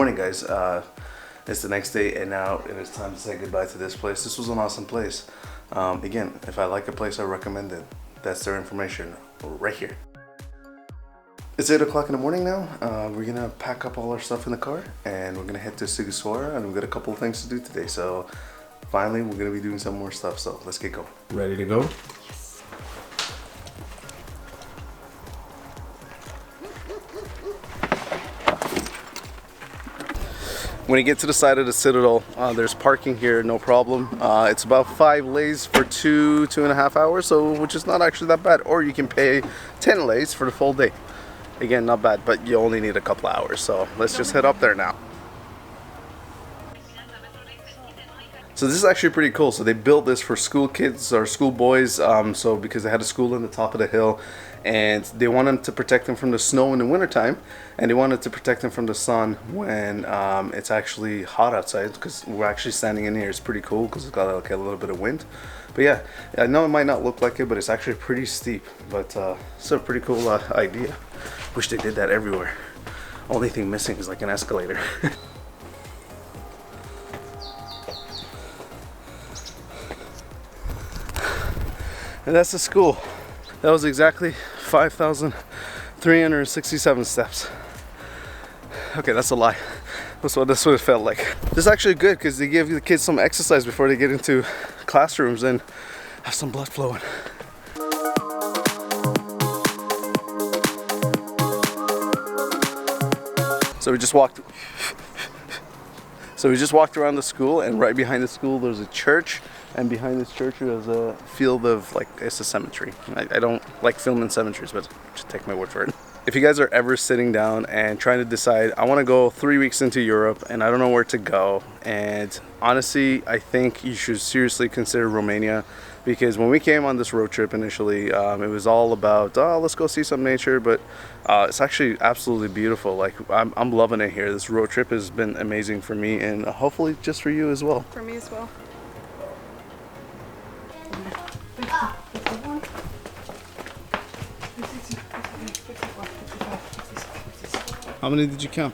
morning, guys. It's the next day, and now it is time to say goodbye to this place. This was an awesome place. Again, if I like a place, I recommend it. That's their information right here. It's 8 o'clock in the morning now. We're gonna pack up all our stuff in the car, and we're gonna head to Sighisoara, and we've got a couple of things to do today. So finally, we're gonna be doing some more stuff. So let's get going. Ready to go? When you get to the side of the citadel, there's parking here, no problem. It's about 5 leys for 2.5 hours, so which is not actually that bad. Or you can pay 10 leys for the full day. Again, not bad, but you only need a couple hours. So let's just head up there now. So this is actually pretty cool. So they built this for school kids or school boys. So because they had a school on the top of the hill, and they wanted to protect them from the snow in the wintertime, and they wanted to protect them from the sun when it's actually hot outside, because we're actually standing in here. It's pretty cool because it's got like a little bit of wind. But yeah, I know it might not look like it, but it's actually pretty steep. But it's a pretty cool idea. Wish they did that everywhere. Only thing missing is like an escalator. And that's the school. That was exactly 5,367 steps. Okay, that's a lie. That's what it felt like. This is actually good because they give the kids some exercise before they get into classrooms and have some blood flowing. So we just walked around the school, and right behind the school there's a church. And behind this church there's a field of, like, it's a cemetery. I don't like filming cemeteries, but just take my word for it. If you guys are ever sitting down and trying to decide, I want to go 3 weeks into Europe and I don't know where to go, and honestly I think you should seriously consider Romania, because when we came on this road trip initially, it was all about, oh, let's go see some nature, but it's actually absolutely beautiful. Like, I'm loving it here. This road trip has been amazing for me, and hopefully just for you as well. For me as well. How many did you count?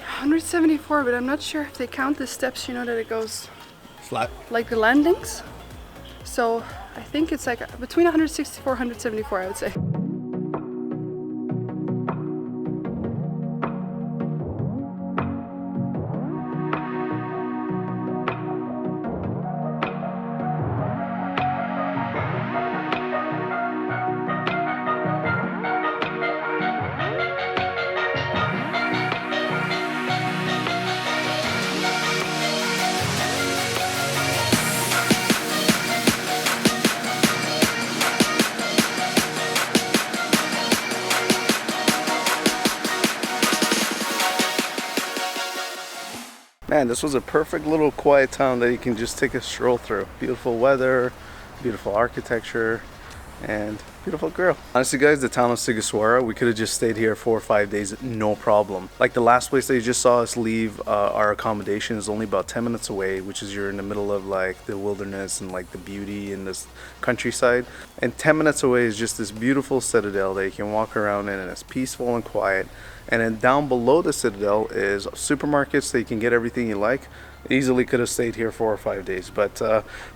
174, but I'm not sure if they count the steps, you know, that it goes flat, like the landings. So I think it's like between 164 and 174, I would say. Man, this was a perfect little quiet town that you can just take a stroll through. Beautiful weather, beautiful architecture, and beautiful girl. Honestly, guys, the town of Sighisoara, we could have just stayed here 4 or 5 days, no problem. Like the last place that you just saw us leave our accommodation is only about 10 minutes away, which is you're in the middle of like the wilderness and like the beauty in this countryside. And 10 minutes away is just this beautiful citadel that you can walk around in, and it's peaceful and quiet. And then down below the citadel is supermarkets that you can get everything you like. Easily could have stayed here 4 or 5 days, but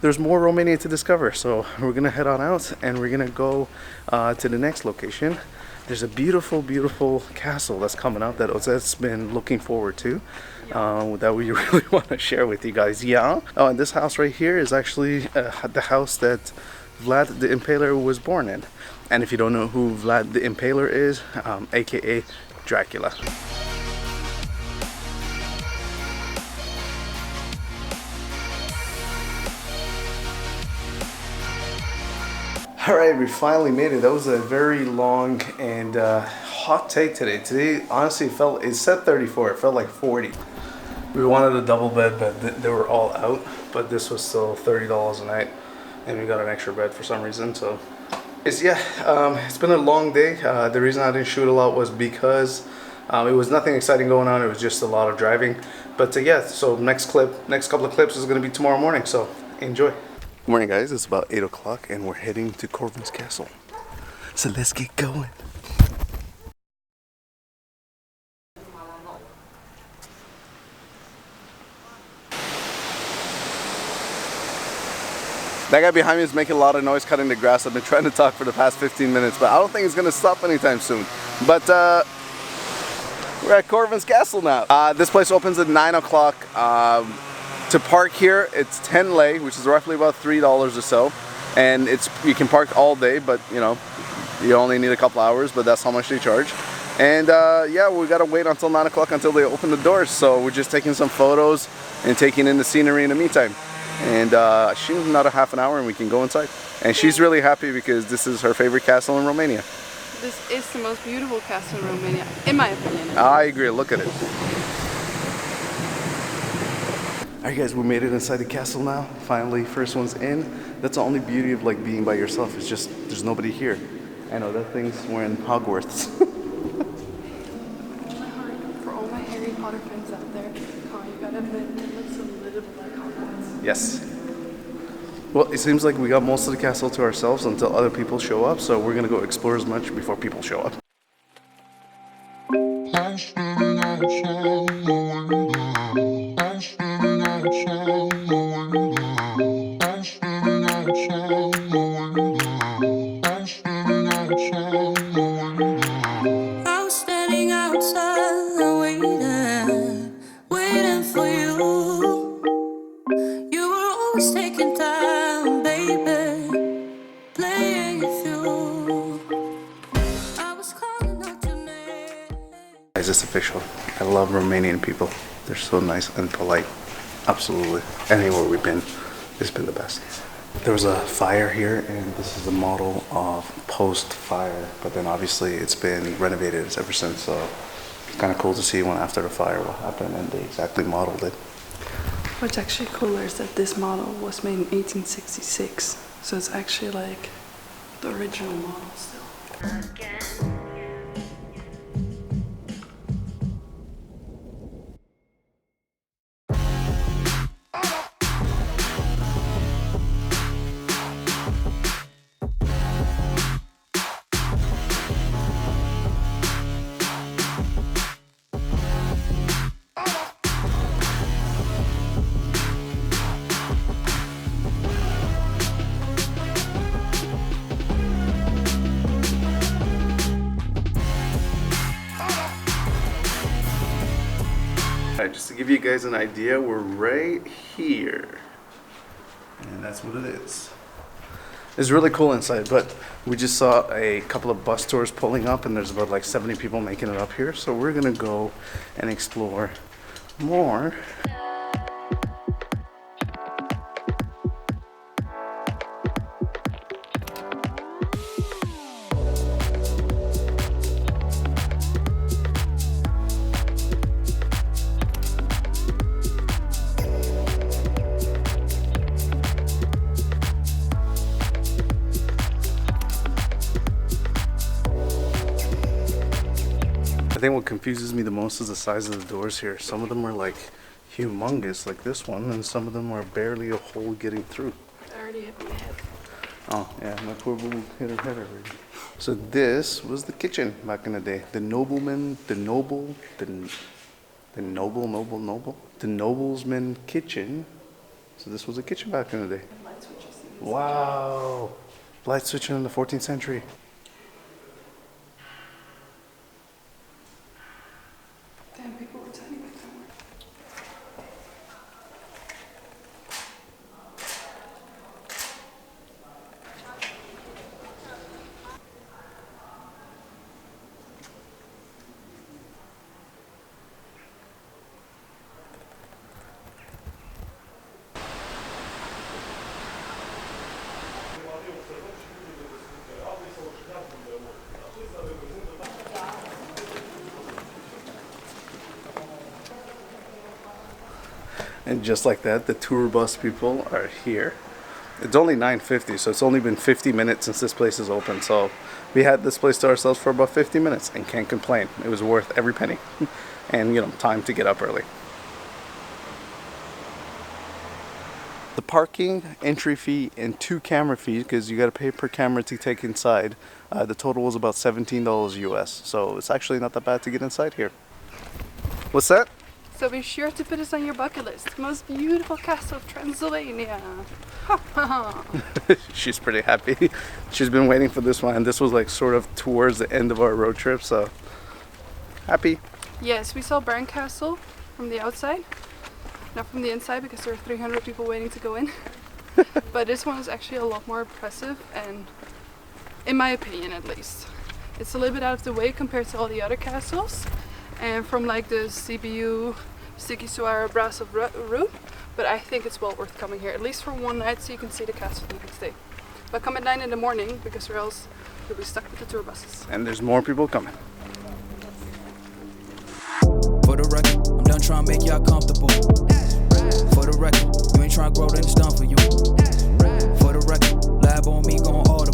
there's more Romania to discover. So we're gonna head on out, and we're gonna go to the next location. There's a beautiful, beautiful castle that's coming out that Ozet's been looking forward to, that we really want to share with you guys. Yeah. Oh, and this house right here is actually the house that Vlad the Impaler was born in. And if you don't know who Vlad the Impaler is, aka Dracula. All right, we finally made it. That was a very long and hot take today. Today, honestly, it said 34. It felt like 40. We wanted a double bed, but they were all out. But this was still $30 a night, and we got an extra bed for some reason. So, it's been a long day. The reason I didn't shoot a lot was because it was nothing exciting going on. It was just a lot of driving. But yeah, so next couple of clips is going to be tomorrow morning. So enjoy. Good morning, guys. It's about 8 o'clock, and we're heading to Corvins Castle. So let's get going. That guy behind me is making a lot of noise cutting the grass. I've been trying to talk for the past 15 minutes, but I don't think it's gonna stop anytime soon. But we're at Corvins Castle now. This place opens at 9 o'clock. To park here, it's 10 lei, which is roughly about $3 or so. And you can park all day, but you know, you only need a couple hours, but that's how much they charge. And yeah, we gotta wait until 9 o'clock until they open the doors. So we're just taking some photos and taking in the scenery in the meantime. And she's another half an hour and we can go inside. And she's really happy because this is her favorite castle in Romania. This is the most beautiful castle in Romania, in my opinion. I agree, look at it. Alright guys, we made it inside the castle now. Finally, first one's in. That's the only beauty of like being by yourself, it's just there's nobody here. I know, that thing's wearing Hogwarts. For all my Harry Potter fans out there, Colin, you gotta admit, it looks a little bit like Hogwarts. Yes. Well, it seems like we got most of the castle to ourselves until other people show up, so we're gonna go explore as much before people show up. Guys, it's official. I love Romanian people. They're so nice and polite. Absolutely. Anywhere we've been, it's been the best. There was a fire here, and this is a model of post-fire, but then obviously it's been renovated ever since, so it's kind of cool to see when after the fire what happened, and they exactly modeled it. What's actually cooler is that this model was made in 1866, so it's actually like the original model still. Alright, just to give you guys an idea, we're right here. And that's what it is. It's really cool inside, but we just saw a couple of bus tours pulling up and there's about like 70 people making it up here. So we're gonna go and explore more. I think what confuses me the most is the size of the doors here. Some of them are like humongous, like this one, and some of them are barely a hole getting through. I already hit my head. Oh, yeah, my poor boo hit her head already. So this was the kitchen back in the day. The nobleman kitchen. So this was a kitchen back in the day. Wow. Light switching in the 14th century. Damn, people were tiny back then. And just like that, the tour bus people are here. It's only 9:50, so it's only been 50 minutes since this place is open. So we had this place to ourselves for about 50 minutes and can't complain. It was worth every penny. And, you know, time to get up early. The parking, entry fee, and 2 camera fees, because you got to pay per camera to take inside. The total was about $17 US. So it's actually not that bad to get inside here. What's that? So be sure to put this on your bucket list. Most beautiful castle of Transylvania. She's pretty happy. She's been waiting for this one, and this was like sort of towards the end of our road trip, so happy. Yes, we saw Bran Castle from the outside, not from the inside because there are 300 people waiting to go in. But this one is actually a lot more impressive, and in my opinion at least. It's a little bit out of the way compared to all the other castles, and from like the CBU, Sighisoara Brass of Room, but I think it's well worth coming here, at least for one night, so you can see the castle the next day. But come at 9 in the morning, because or else you'll be stuck with the tour buses. And there's more people coming. For the record, I'm done trying to make y'all comfortable. For the record, you ain't trying to grow, then it's done for you. For the record, lab on me going audible.